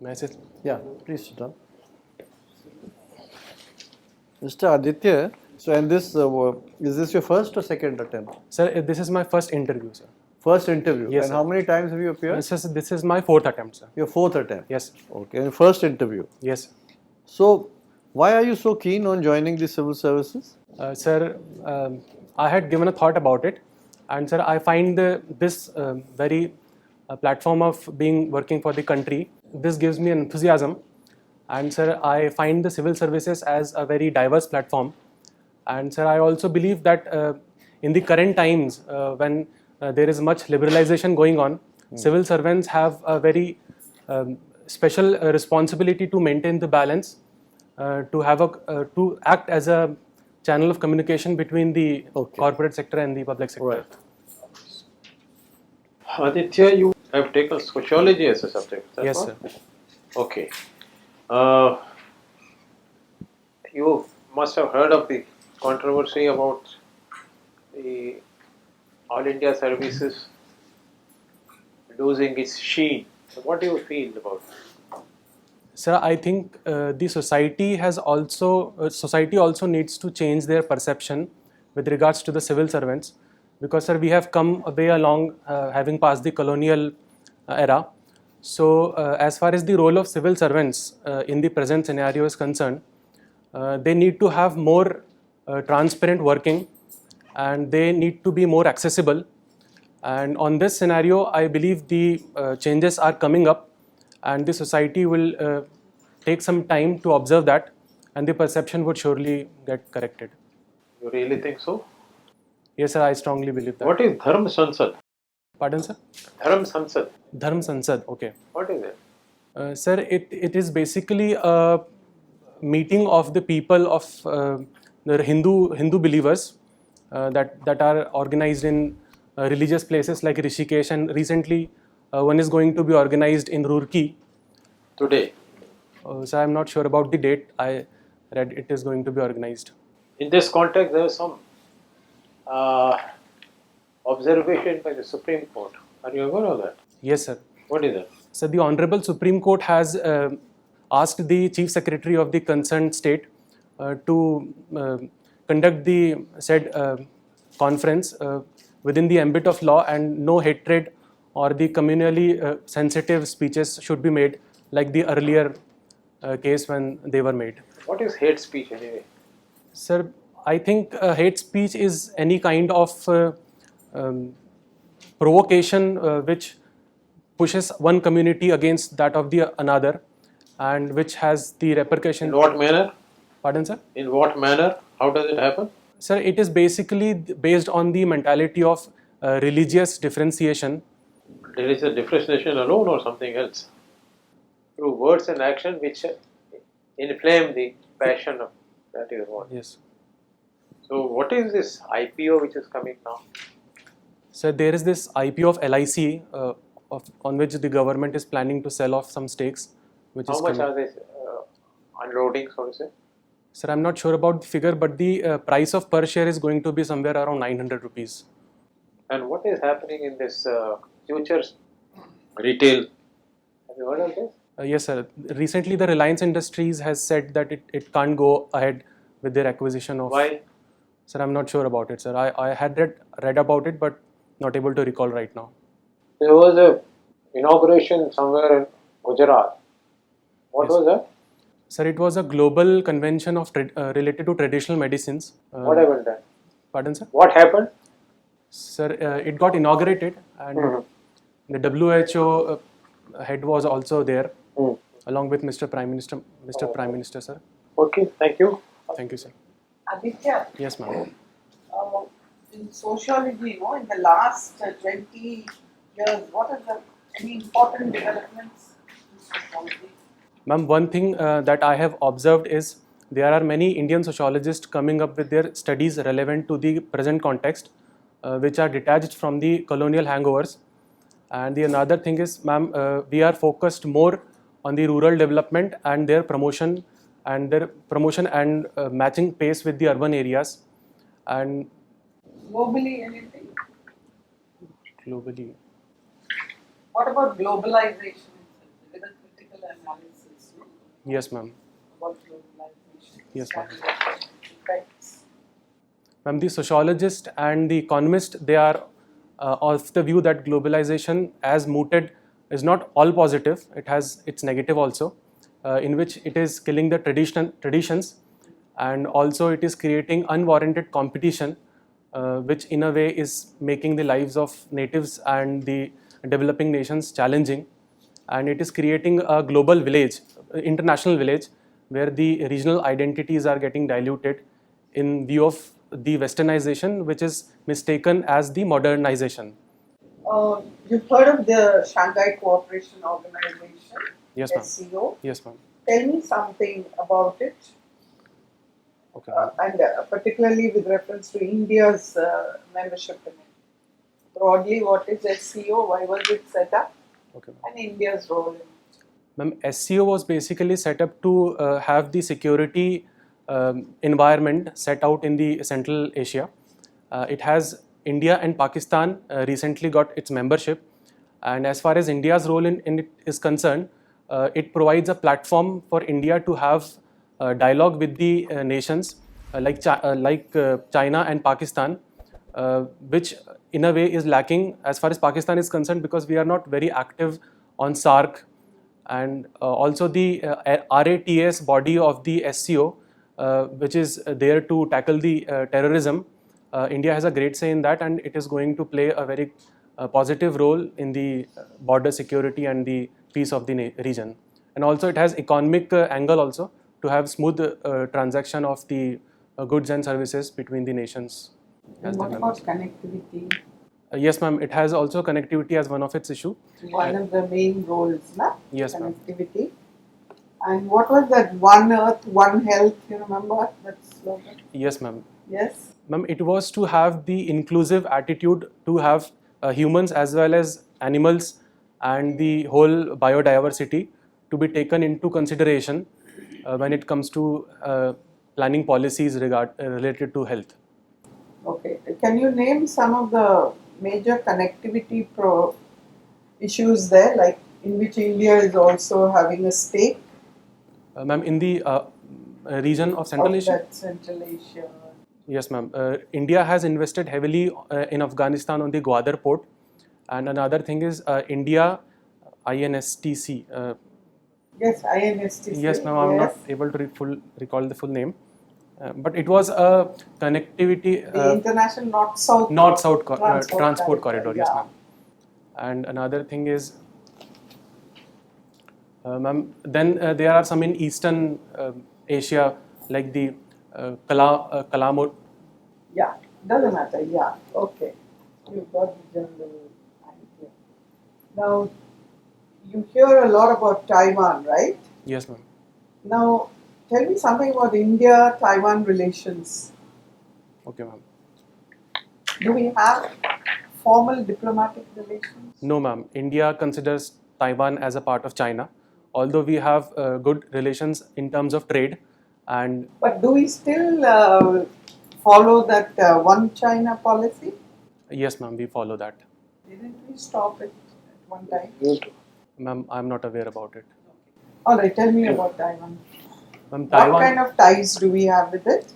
May I sit? Yeah, please sit down. Mr. Aditya, so and this is this your first or second attempt? Sir, this is my first interview, sir. First interview. Yes, and sir. how many times have you appeared? Sir, this is my fourth attempt, sir. Your fourth attempt. Yes, sir. Okay, and first interview. Yes, sir. So, why are you so keen on joining the civil services? Sir, I had given a thought about it, and sir, I find this very platform of working for the country. This gives me an enthusiasm, and sir, I find the civil services as a very diverse platform. And sir, I also believe that in the current times, when there is much liberalization going on, civil servants have a very special responsibility to maintain the balance, to act as a channel of communication between the corporate sector and the public sector. Right. Aditya, you have taken sociology as a subject. Yes, what? sir. Okay. You must have heard of the controversy about the All India Services losing its sheen. So what do you feel about it? Sir, I think the society also needs to change their perception with regards to the civil servants, because sir, we have come a way along, having passed the colonial era. So as far as the role of civil servants in the present scenario is concerned, they need to have more transparent working, and they need to be more accessible. And on this scenario, I believe the changes are coming up, and the society will take some time to observe that, and the perception would surely get corrected. You really think so? Yes, sir, I strongly believe that. What is Dharm Sansad? Pardon, sir? Dharm Sansad. Dharm Sansad, okay. What is it? Sir, it is basically a meeting of the people of the Hindu believers that are organized in religious places like Rishikesh, and recently one is going to be organized in Roorkee. Today. So I'm not sure about the date. I read it is going to be organized. In this context, there is some observation by the Supreme Court. Are you aware of that? Yes, sir. What is that? So the Honorable Supreme Court has asked the Chief Secretary of the concerned state to conduct the said conference within the ambit of law, and no hatred or the communally sensitive speeches should be made like the earlier case when they were made. What is hate speech anyway? Sir, I think hate speech is any kind of provocation which pushes one community against that of the another, and which has the repercussion. In what manner? Pardon, sir? In what manner? How does it happen? Sir, it is basically based on the mentality of religious differentiation. There is a differentiation alone or something else? Through words and action which inflame the passion of that is what. Yes. So what is this IPO which is coming now? So there is this IPO of LIC on which the government is planning to sell off some stakes. Which How is much coming. are they unloading, so to say? Sir, I'm not sure about the figure, but the price of per share is going to be somewhere around 900 rupees. And what is happening in this futures retail? Have you heard of this? Yes, sir. Recently, the Reliance Industries has said that it can't go ahead with their acquisition of. Why? Sir, I'm not sure about it, sir. I had read about it, but not able to recall right now. There was a inauguration somewhere in Gujarat. What was that? Sir, it was a global convention of related to traditional medicines. What happened there? Pardon, sir? What happened? Sir, it got inaugurated, and the WHO head was also there, along with Mr. Prime Minister, sir. Okay, thank you. Thank you, sir. Aditya, Yes, ma'am. in sociology, in the last 20 years, what are any important developments in sociology? Ma'am, one thing that I have observed is there are many Indian sociologists coming up with their studies relevant to the present context, which are detached from the colonial hangovers. And the another thing is, ma'am, we are focused more on the rural development and their promotion and matching pace with the urban areas. And Globally, anything? globally, What about globalization with a critical analysis? Yes, ma'am. about globalization. Yes, ma'am. Effects. Ma'am, the sociologist and the economist, they are of the view that globalization as mooted is not all positive. It has its negative also, in which it is killing the traditions, and also it is creating unwarranted competition, which in a way is making the lives of natives and the developing nations challenging, and it is creating a global village, international village, where the regional identities are getting diluted in view of the westernization, which is mistaken as the modernization. You've heard of the Shanghai Cooperation Organization, Yes, ma'am. SCO. Yes, ma'am. Tell me something about it, Okay, ma'am. and particularly with reference to India's membership in it. Broadly, what is SCO? Why was it set up? Okay, ma'am. And India's role in it. Ma'am, SCO was basically set up to have the security environment set out in the Central Asia. It has India and Pakistan recently got its membership, and as far as India's role in it is concerned, it provides a platform for India to have dialogue with the nations like China and Pakistan, which in a way is lacking as far as Pakistan is concerned, because we are not very active on SARC, and also the RATS body of the SCO, which is there to tackle the terrorism. India has a great say in that, and it is going to play a very positive role in the border security and the peace of the region. And also it has economic angle also, to have smooth transaction of the goods and services between the nations. And as the what members. about connectivity? Yes, ma'am. It has also connectivity as one of its issue. One of the main roles, na? Yes, ma'am. Connectivity. And what was that? One Earth, One Health. You remember that slogan? Yes, ma'am. Yes. Ma'am, it was to have the inclusive attitude, to have humans as well as animals and the whole biodiversity to be taken into consideration when it comes to planning policies related to health. Okay. Can you name some of the major connectivity issues there, like in which India is also having a stake? Ma'am, in the region of Central Asia? That Central Asia. Yes, ma'am. India has invested heavily in Afghanistan on the Gwadar port, and another thing is India INSTC. Yes, INSTC. Yes, ma'am. I'm not able to recall the full name, but it was a connectivity. The International North-South Transport Corridor. Yes, yeah. ma'am. And another thing is, ma'am. Then there are some in Eastern Asia, like the Kalamo. Yeah, doesn't matter. Yeah, okay. You've got the general idea. Now, you hear a lot about Taiwan, right? Yes, ma'am. Now, tell me something about India-Taiwan relations. Okay, ma'am. Do we have formal diplomatic relations? No, ma'am. India considers Taiwan as a part of China, although we have good relations in terms of trade. And But do we still follow that one China policy? yes, ma'am, we follow that. Didn't we stop it at one time? Ma'am, I'm not aware about it. All right, tell me about Taiwan. Ma'am, What Taiwan, kind of ties do we have with it?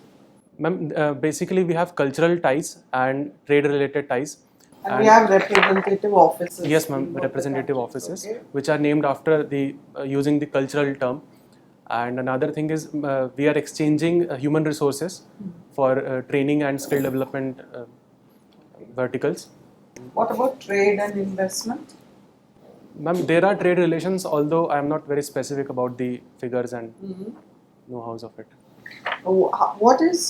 ma'am, basically we have cultural ties and trade-related ties. And we have representative offices. Yes, ma'am, in both the representative countries, offices, okay? which are named after the using the cultural term. And another thing is we are exchanging human resources for training and skill development verticals. What about trade and investment? Ma'am, there are trade relations, although I am not very specific about the figures and know-hows of it. What is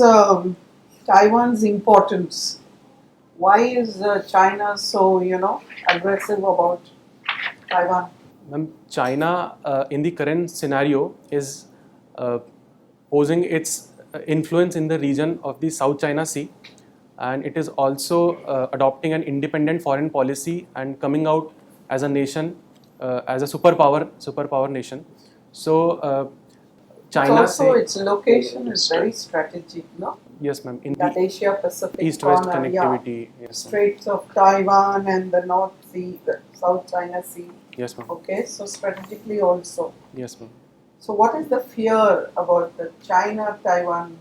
Taiwan's importance? Why is China so, aggressive about Taiwan? Ma'am, China in the current scenario is posing its influence in the region of the South China Sea, and it is also adopting an independent foreign policy and coming out as a nation, as a superpower nation. So China Also, its location is very strategic, no? Yes, ma'am. In That the Asia Pacific east-west corner, connectivity. Yes, ma'am. Straits of Taiwan and the North Sea, the South China Sea. Yes, ma'am. Okay, so strategically also. Yes, ma'am. So what is the fear about the China-Taiwan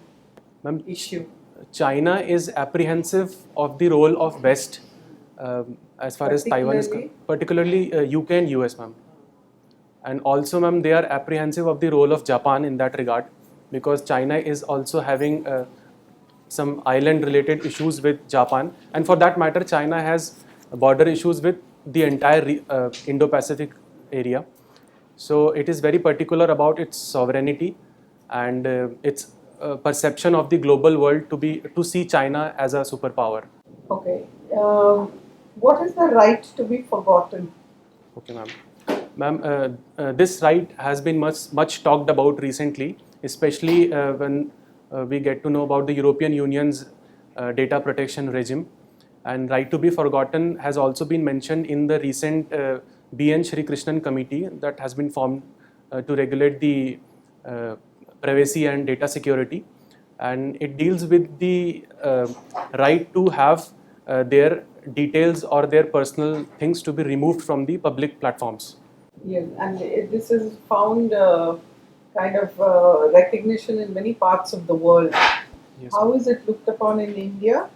Ma'am, issue? China is apprehensive of the role of West as far as Taiwan is particularly UK and US, ma'am. And also, ma'am, they are apprehensive of the role of Japan in that regard, because China is also having some island-related issues with Japan, and for that matter, China has border issues with the entire Indo-Pacific area. So it is very particular about its sovereignty and its perception of the global world to see China as a superpower. Okay. What is the right to be forgotten? Okay, ma'am. Ma'am, this right has been much talked about recently, especially when we get to know about the European Union's data protection regime. And right to be forgotten has also been mentioned in the recent B.N. Shri Krishnan committee that has been formed to regulate the privacy and data security. And it deals with the right to have their details or their personal things to be removed from the public platforms. Yes, and this is found kind of recognition in many parts of the world. Yes, How is it looked upon in India?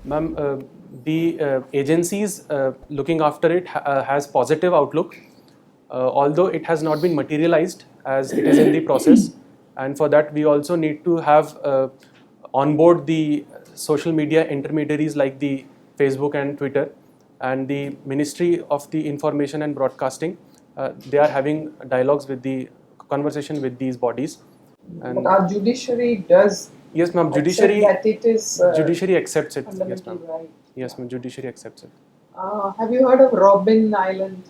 ma'am, the agencies looking after it has positive outlook, although it has not been materialized as it is in the process. And for that, we also need to have on board the social media intermediaries like the Facebook and Twitter, and the Ministry of the Information and Broadcasting. They are having dialogues with the conversation with these bodies. But our judiciary does Yes, ma'am. accept Judiciary that it is judiciary accepts it. Yes, fundamental ma'am. right. Yes, ma'am. Judiciary accepts it. Have you heard of Robben Island,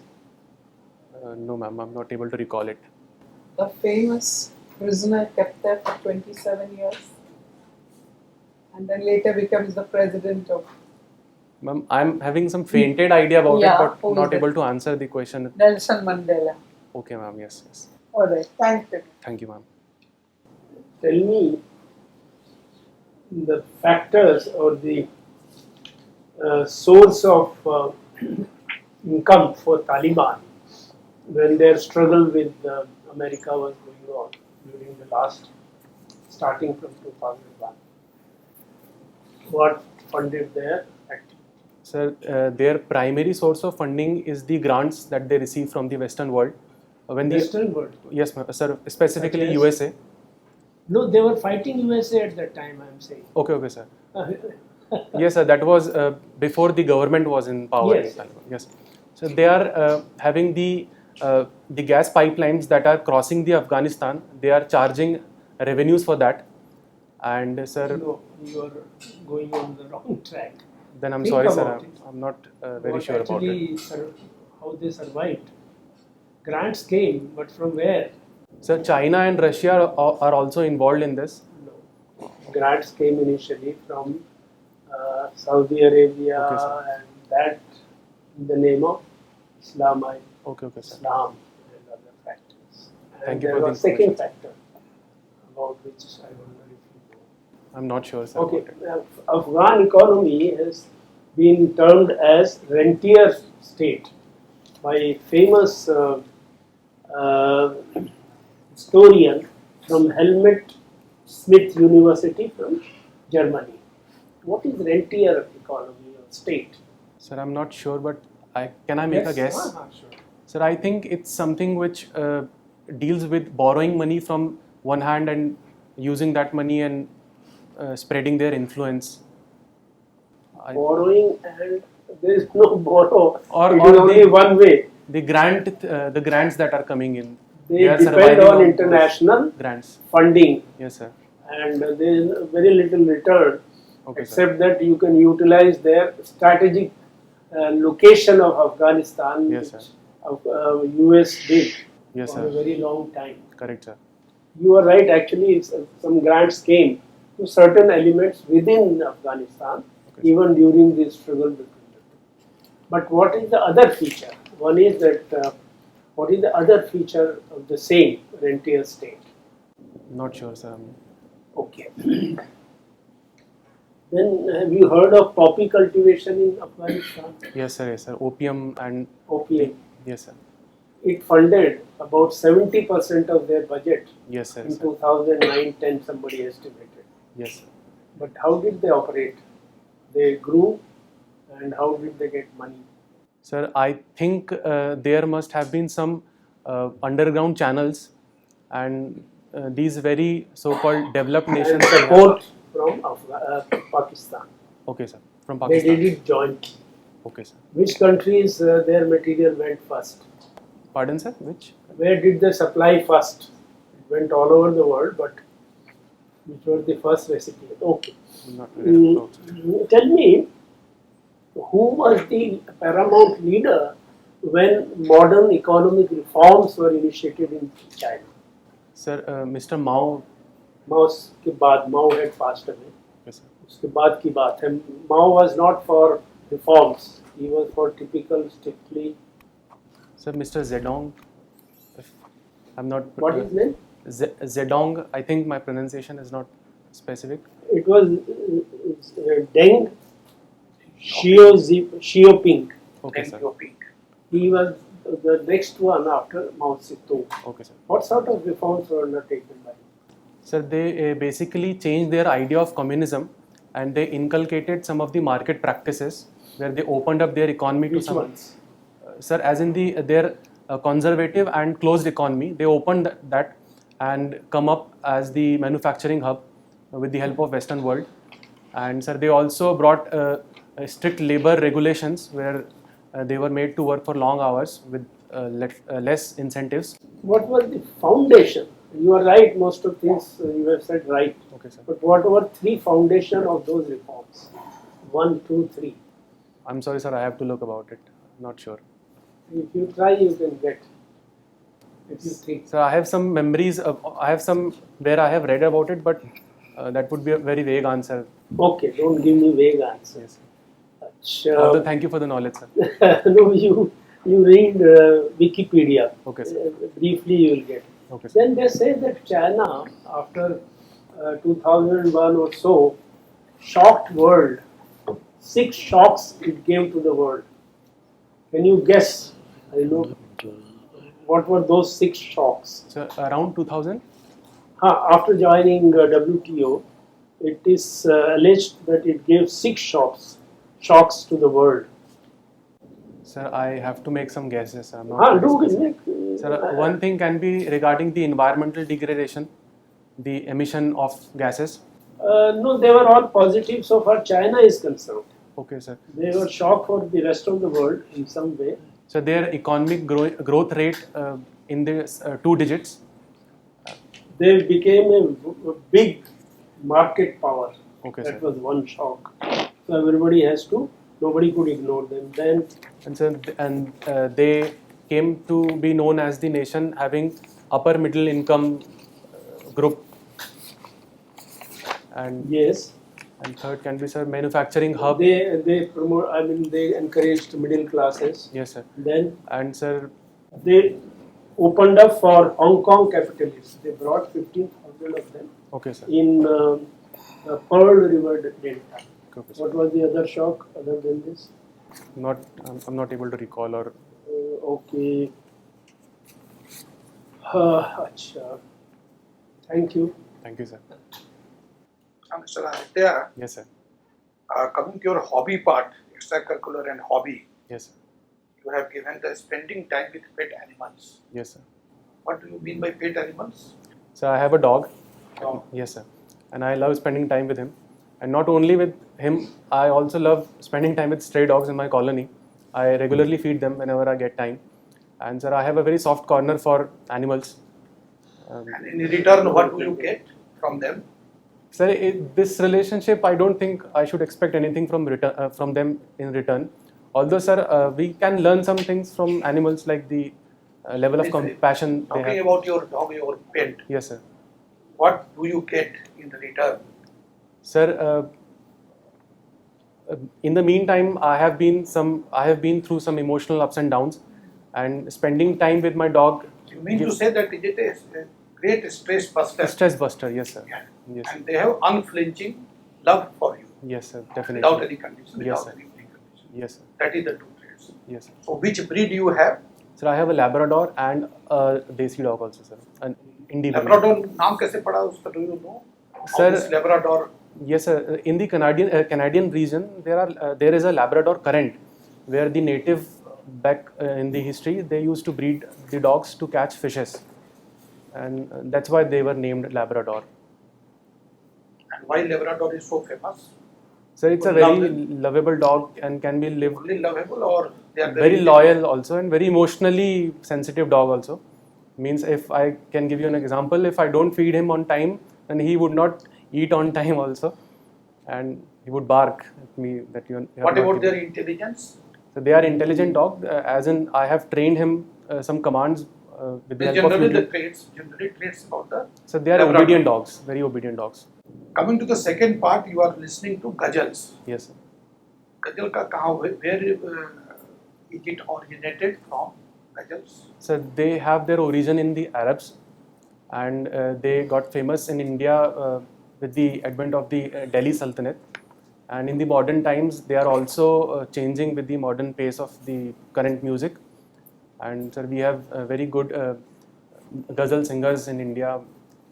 No, ma'am. I'm not able to recall it. the famous prisoner kept there for 27 years and then later becomes the president of Ma'am, I'm having some fainted idea about Yeah, it, who but not is it? able to answer the question. Nelson Mandela. Okay, ma'am. Yes, yes. All right, thank you. Thank you, ma'am. Tell me the factors or the source of income for Taliban when their struggle with America was going on during the last, starting from 2001. What funded their activity? Sir, their primary source of funding is the grants that they receive from the Western world. When Western world? Yes, ma'am, sir. Specifically Such as? USA. No, they were fighting USA at that time, I am saying. Okay, sir. Yes, sir. That was before the government was in power. Yes. In Taliban. Yes. So they are having the gas pipelines that are crossing the Afghanistan. They are charging revenues for that. And sir, No, you are going on the wrong track. then I'm Think sorry, sir. about it. I'm not very What sure about it. How they survived. Grants came, but from where? Sir, China and Russia are also involved in this. No. Grants came initially from Saudi Arabia, Okay, sir. and that in the name of Islamite Okay, sir. Islam and other factors. And Thank you there for the was second information. factor about which I wonder if you know. I'm not sure, sir. Okay, about it. Afghan economy has been termed as rentier state by a famous historian from Helmut Smith University from Germany. What is rentier economy or state? Sir, I'm not sure, but can I make a guess? Sure. Sir, I think it's something which deals with borrowing money from one hand and using that money and spreading their influence. Borrowing, and there is no borrow. Or- it or is only they- one way. The grants that are coming in. They are depend surviving on those international grants. funding, Yes, sir. and there is very little return, Okay, sir. except that you can utilize their strategic location of Afghanistan, Yes, sir. which US did Yes, for a sir. very long time. Correct, sir. You are right, actually, some grants came to certain elements within Afghanistan, Okay. even during this struggle between the two. But what is the other feature? One is that, what is the other feature of the same rentier state? Not sure, sir. Okay. Then have you heard of poppy cultivation in Afghanistan? Yes, sir. Yes, sir. Opium and Opium. yes, sir. it funded about 70% of their budget Yes, sir. in 2009-10, somebody estimated. Yes, sir. But how did they operate? They grew, and how did they get money? Sir, I think there must have been some underground channels, and these very so-called developed And nations. support from Pakistan. Okay, sir. From They Pakistan. did it jointly. Okay, sir. Which countries their material went first? Pardon, sir? Which? Where did they supply first? It went all over the world, but which were the first recipient? Okay. Not really. Oh, sir. Tell me, who was the paramount leader when modern economic reforms were initiated in China? Sir, Mr. Mao. Mao's के बाद Mao had passed away. Yes, sir. उसके बाद की बात है. Mao was not for reforms. He was for typical strictly. Sir, Mr. Zedong. If I'm not. What is his name? Zedong. I think my pronunciation is not specific. It was Deng Xiaoping. Okay, sir. He was the next one after Mao Zedong. Okay, sir. What sort of reforms were undertaken by him? Sir, they basically changed their idea of communism, and they inculcated some of the market practices where they opened up their economy to Which some. ones? Sir, as in their conservative and closed economy, they opened that and come up as the manufacturing hub with the help of Western world. And sir, they also brought strict labor regulations where they were made to work for long hours with less incentives. What was the foundation? You are right, most of things you have said right. Okay, sir. But what were three foundation of those reforms? 1, 2, 3. I'm sorry, sir, I have to look about it. Not sure. If you try, you can get. If you think. So I have some memories. I have some where I have read about it, but that would be a very vague answer. Okay, don't give me vague answers. Yes. Although, thank you for the knowledge, sir. No, you read Wikipedia. Okay, sir. Briefly, you will get. Okay, sir. Then they say that China, after 2001 or so, shocked world. 6 shocks it gave to the world. Can you guess? I know. What were those 6 shocks? So around 2000. After joining WTO, it is alleged that it gave 6 shocks to the world. Sir, I have to make some guesses. I'm not. Sir, one thing can be regarding the environmental degradation, the emission of gases. No, they were all positive so far China is concerned. Okay, sir. They were shocked for the rest of the world in some way. So their economic growth rate in the 2 digits. They became a big market power. Okay, That sir. was one shock. So everybody has to, nobody could ignore them. Then And sir, they came to be known as the nation having upper middle income group. And yes, and third can be, sir, manufacturing hub. they promote. I mean, they encouraged middle classes. Yes, sir. Then And sir, they opened up for Hong Kong capitalists. They brought 15,000 of them okay, sir. in the Pearl River Delta. Okay, sir. What was the other shock other than this? I'm not able to recall or. Okay. Acha. Thank you. Thank you, sir. Mr. Aditya, Yes, sir. coming to your hobby part, extracurricular and hobby, Yes, sir. you have given the spending time with pet animals. Yes, sir. What do you mean by pet animals? So I have a dog. Dog. Yes, sir. And I love spending time with him. And not only with him, I also love spending time with stray dogs in my colony. I regularly feed them whenever I get time. And sir, I have a very soft corner for animals. And in return, what do you get from them? Sir, this relationship, I don't think I should expect anything from them in return. Although, sir, we can learn some things from animals, like the level of compassion they Talking have. about your dog, your pet, Yes, sir. what do you get in return? Sir, in the meantime, I have been through some emotional ups and downs, and spending time with my dog. You mean to say that it is a great stress buster? Stress buster, yes, sir. Yeah. Yes, And they have unflinching love for you, yes, sir. Definitely. without any condition, Yes, without sir. any precondition. Yes, sir. That is the two traits. Yes, sir. So, which breed you have? Sir, I have a Labrador and a Desi dog also, sir. An Indie breed. Labrador नाम कैसे पड़ा उसका? Do you know? How Sir, this Labrador? Yes, sir. In the Canadian region, there is a Labrador current, where the native back in the history they used to breed the dogs to catch fishes, and that's why they were named Labrador. And why Labrador is so famous? So it's a People love very them. lovable dog and can be lived Only lovable, or they are very loyal also, and very emotionally sensitive dog also. Means if I can give you an example, if I don't feed him on time, then he would not eat on time also, and he would bark at me that you have What not about given. their intelligence? So they are intelligent dog, as in I have trained him some commands with the help of Generally YouTube. traits about the. So they are Labrador. obedient dogs, very obedient dogs. Coming to the second part, you are listening to ghazals. Yes, sir. Ghazal का कहाँ where is it originated from? Ghazals. So they have their origin in the Arabs, and they got famous in India with the advent of the Delhi Sultanate. And in the modern times, they are also changing with the modern pace of the current music. And sir, we have very good ghazal singers in India,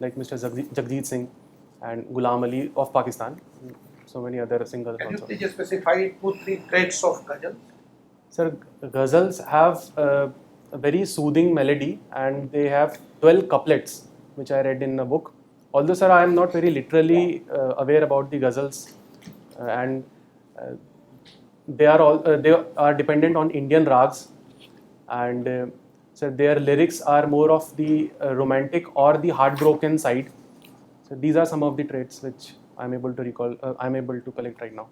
like Mr. Jagjeet Singh and Ghulam Ali of Pakistan. So many other singers Can you also. please specify 2-3 traits of ghazal? Sir, ghazals have a very soothing melody, and they have 12 couplets, which I read in a book. Although, sir, I am not very literally aware about the ghazals, and they are dependent on Indian rags, and so their lyrics are more of the romantic or the heartbroken side. So these are some of the traits which I'm able to recall. I'm able to collect right now.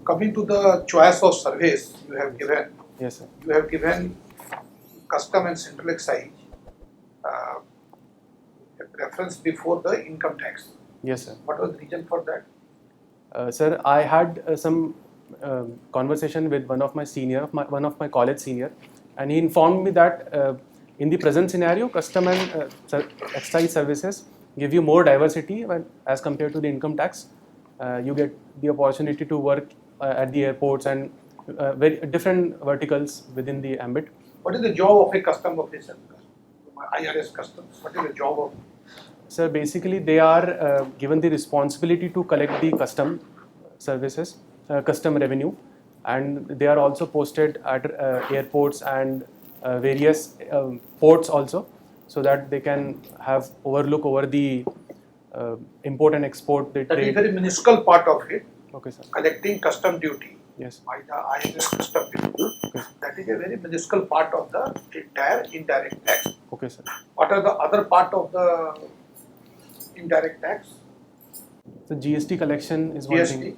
Coming to the choice of service you have given, Yes, sir. you have given custom and central excise a preference before the income tax. Yes, sir. What was the reason for that? Sir, I had some conversation with one of my college senior, and he informed me that in the present scenario, custom and excise services give you more diversity as compared to the income tax. You get the opportunity to work at the airports and very different verticals within the ambit. What is the job of a custom officer? IRS customs. What is the job of? Sir, basically they are given the responsibility to collect the custom services, custom revenue, and they are also posted at airports and various ports also, so that they can have overlook over the import and export, the That is trade. very minuscule part of it. Okay, sir. Collecting custom duty Yes. by the IRS custom duty. Okay. That is a very minuscule part of the entire indirect tax. Okay, sir. What are the other part of the indirect tax? So GST collection is one GST. thing.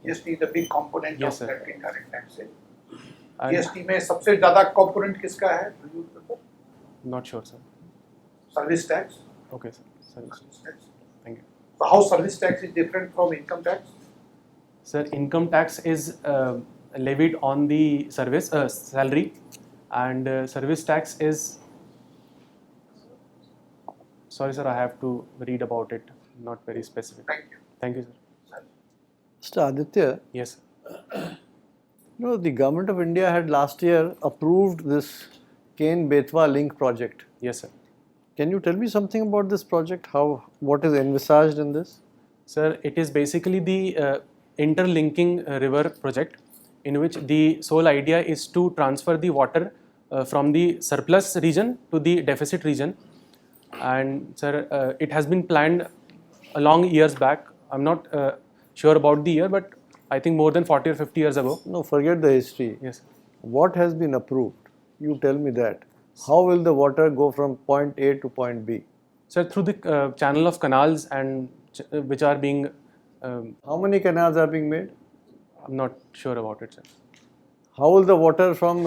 GST is a big component Yes, of sir. that indirect tax. And GST में सबसे ज़्यादा component किसका है? Do you remember? not sure, sir. Service tax. Okay, sir. Sorry, sir. Service tax. Thank you. So how service tax is different from income tax? Sir, income tax is levied on the service salary, and service tax is. Sorry, sir. I have to read about it. Not very specific. Thank you. Thank you, sir. Mr. Aditya, Yes, sir. the government of India had last year approved this Ken-Betwa link project. Yes, sir. Can you tell me something about this project? What is envisaged in this? Sir, it is basically the interlinking river project, in which the sole idea is to transfer the water from the surplus region to the deficit region. And sir, it has been planned a long years back. I'm not sure about the year, but I think more than 40 or 50 years ago. No, forget the history. Yes. What has been approved? You tell me that. How will the water go from point A to point B? Sir, through the channel of canals and which are being, How many canals are being made? I'm not sure about it, sir. How will the water from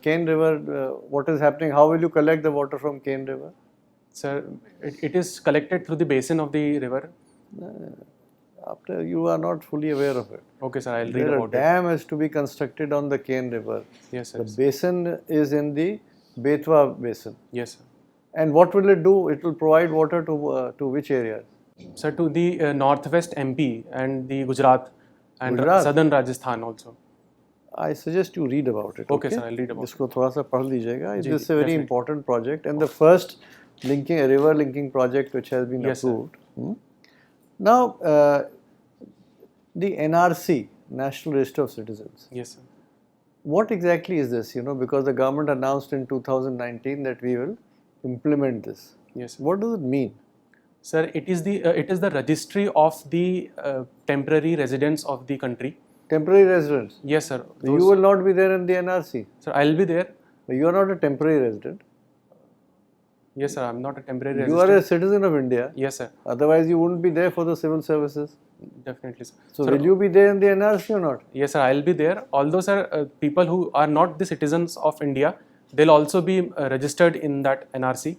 Ken River, what is happening? How will you collect the water from Ken River? Sir, it is collected through the basin of the river. After you are not fully aware of it. Okay, sir, I'll read There a about it. dam is to be constructed on the Ken River. Yes, sir. The basin is in the Betwa basin. Yes, sir. And what will it do? It will provide water to which areas? Sir, to the northwest MP and the Gujarat and Gujarat? southern Rajasthan also. I suggest you read about it. Okay, sir, I'll read about it. इसको थोड़ा सा पढ़ लीजिएगा. जी, This is a very definitely. important project and the first river linking project which has been Yes, sir. approved. Now, the NRC, National Register of Citizens. Yes, sir. What exactly is this? Because the government announced in 2019 that we will implement this. Yes, sir. What does it mean? Sir, it is the registry of the temporary residents of the country. Temporary residents. Yes, sir. You will not be there in the NRC. Sir, I'll be there. But you are not a temporary resident. Yes, sir. I'm not a temporary You resident. are a citizen of India. Yes, sir. Otherwise, you wouldn't be there for the civil services. Definitely, sir. So, Sir, will you be there in the NRC or not? yes, sir. I'll be there. Although, sir, people who are not the citizens of India, they'll also be registered in that NRC.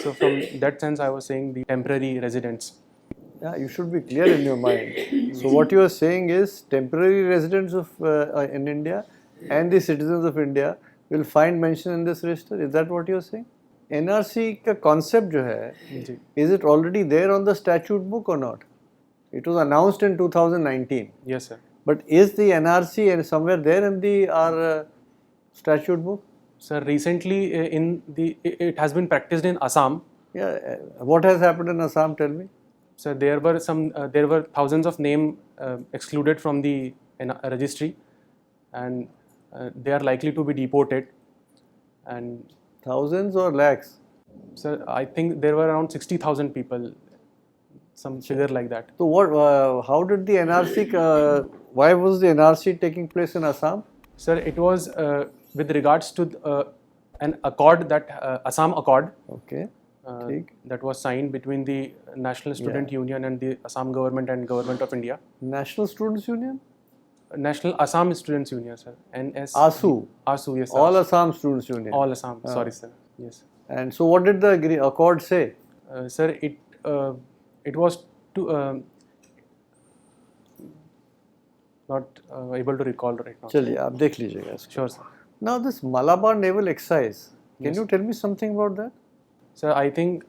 So, from that sense, I was saying the temporary residents. Yeah, you should be clear in your mind. So, what you are saying is temporary residents of in India and the citizens of India will find mention in this register. Is that what you are saying? NRC का concept जो है, जी. is it already there on the statute book or not? It was announced in 2019. Yes, sir. But is the NRC and somewhere there in our statute book? Sir, recently it has been practiced in Assam. Yeah. What has happened in Assam? Tell me. So there were thousands of names excluded from the registry, and they are likely to be deported. And Thousands or lakhs? sir, I think there were around 60,000 people, some figure like that. So what? How did the NRC? Why was the NRC taking place in Assam? Sir, it was with regards to an accord that Assam Accord. Okay. That was signed between the National Student Union and the Assam government and Government of India. National Students Union? National Assam Students Union, sir. NS. ASU. ASU, yes, sir. All Assam Students Union. All Assam. Sorry, sir. Yes. And so, what did the accord say? Sir, it was to not able to recall right now. चलिए आप देख लीजिएगा इसको. Sure, sir. Now this Malabar Naval Exercise. Can Yes. you tell me something about that? Sir, I think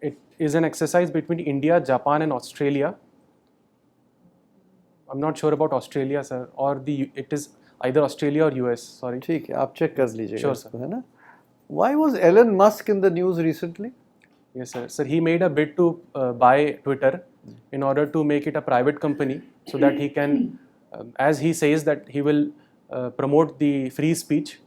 it is an exercise between India, Japan, and Australia. I'm not sure about Australia, sir, or it is either Australia or US. Sorry. ठीक है, आप check कर लीजिएगा Sure, इसको, है ना? Why was Elon Musk in the news recently? Yes, sir. Sir, he made a bid to buy Twitter in order to make it a private company so that he can, as he says, that he will promote the free speech,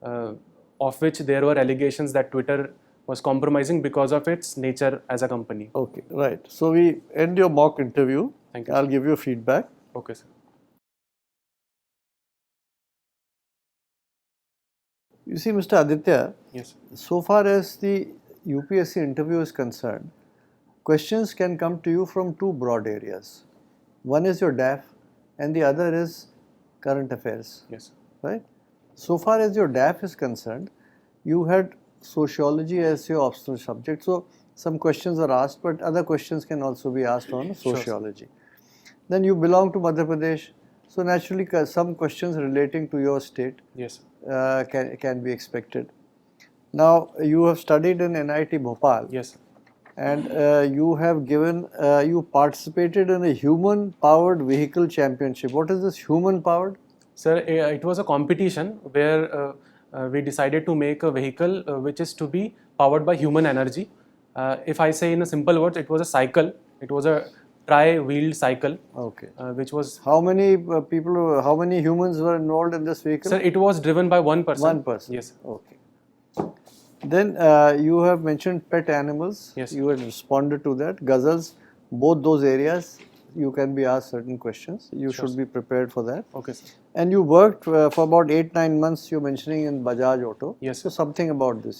of which there were allegations that Twitter was compromising because of its nature as a company. Okay, right. So we end your mock interview. Thank you, I'll sir. give you feedback. Okay, sir. You see, Mr. Aditya, Yes, sir. so far as the UPSC interview is concerned, questions can come to you from two broad areas. One is your DAF and the other is current affairs, Yes, sir. right? So far as your DAF is concerned, you had sociology as your optional subject. So some questions are asked, but other questions can also be asked on Sure, sociology. Then you belong to Madhya Pradesh. So naturally some questions relating to your state Yes, sir. can be expected. Now you have studied in NIT Bhopal. Yes, sir. And you participated in a human powered vehicle championship. What is this human powered? Sir, it was a competition where we decided to make a vehicle which is to be powered by human energy. If I say in a simple words, it was a cycle. It was a tri-wheeled cycle. Okay. Which was... How many how many humans were involved in this vehicle? Sir, it was driven by one person. One person. Yes, sir. Okay. Then you have mentioned pet animals. Yes, sir. You had responded to that. Ghazals, both those areas, you can be asked certain questions. You Sure, should be prepared for that. Okay, sir. And you worked for about 8-9 months, you're mentioning, in Bajaj Auto. Yes, So sir. something about this,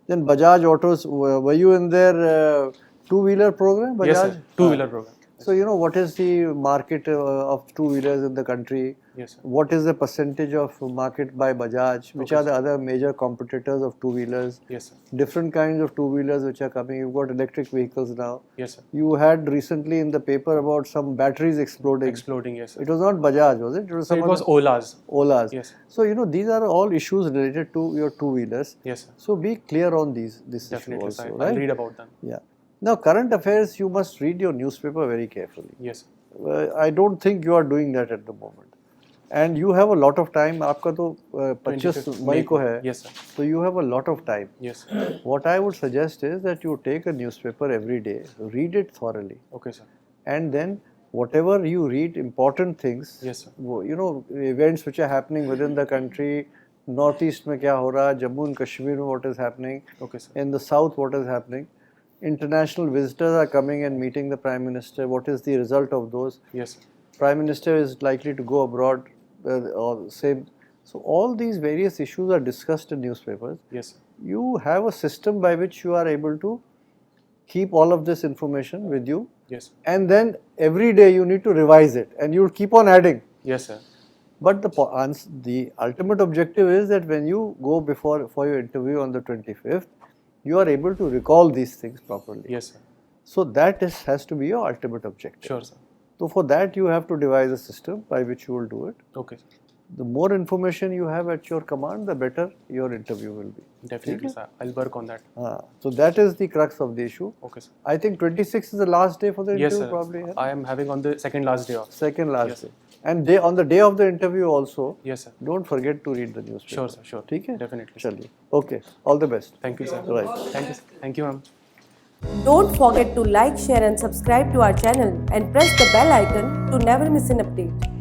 Then Bajaj Autos, were you in their two-wheeler program? Bajaj? Yes, sir. Two-wheeler program. So what is the market of two-wheelers in the country? Yes, sir. What is the percentage of market by Bajaj? Which Okay, are the other major competitors of two-wheelers? Yes, sir. Different kinds of two-wheelers which are coming. You've got electric vehicles now. Yes, sir. You had recently in the paper about some batteries exploding. Exploding, yes, sir. It was not Bajaj, was it? It was So it was Ola's. Olas. Yes, sir. So these are all issues related to your two-wheelers. Yes, sir. So be clear on this issue Definitely, also, sir. right? I'll read about them. Yeah. Now, current affairs, you must read your newspaper very carefully. Yes, sir. I don't think you are doing that at the moment. And you have a lot of time. आपका तो 25 मई को है. Yes, sir. So you have a lot of time. Yes, sir. What I would suggest is that you take a newspaper every day, read it thoroughly, Okay, sir. and then whatever you read, important things, Yes, sir. you know, events which are happening within the country, northeast में क्या हो रहा, Jammu and Kashmir में what is happening, Okay, sir. in the south what is happening, international visitors are coming and meeting the Prime Minister, what is the result of those, Yes, sir. Prime Minister is likely to go abroad, or same. So all these various issues are discussed in newspapers. Yes, sir. You have a system by which you are able to keep all of this information with you, Yes, sir. and then every day you need to revise it, and you will keep on adding. Yes, sir. But the ultimate objective is that when you go for your interview on the 25th, you are able to recall these things properly. Yes, sir. So that has to be your ultimate objective. Sure, sir. So for that you have to devise a system by which you will do it. Okay, sir. The more information you have at your command, the better your interview will be. Definitely, sir. I'll work on that. So that is the crux of the issue. Okay, sir. I think 26 is the last day for the Yes, interview, sir. probably. Yeah? I am having on the second last day off. Second last Yes, day. And on the day of the interview also, Yes, sir. don't forget to read the newspaper. Sure, sir. Sure. ठीक है? Definitely, sir. चलिए. Okay. All the best. Thank you, sir. Right. Thank you, sir. Thank you, ma'am. Don't forget to like, share and subscribe to our channel and press the bell icon to never miss an update.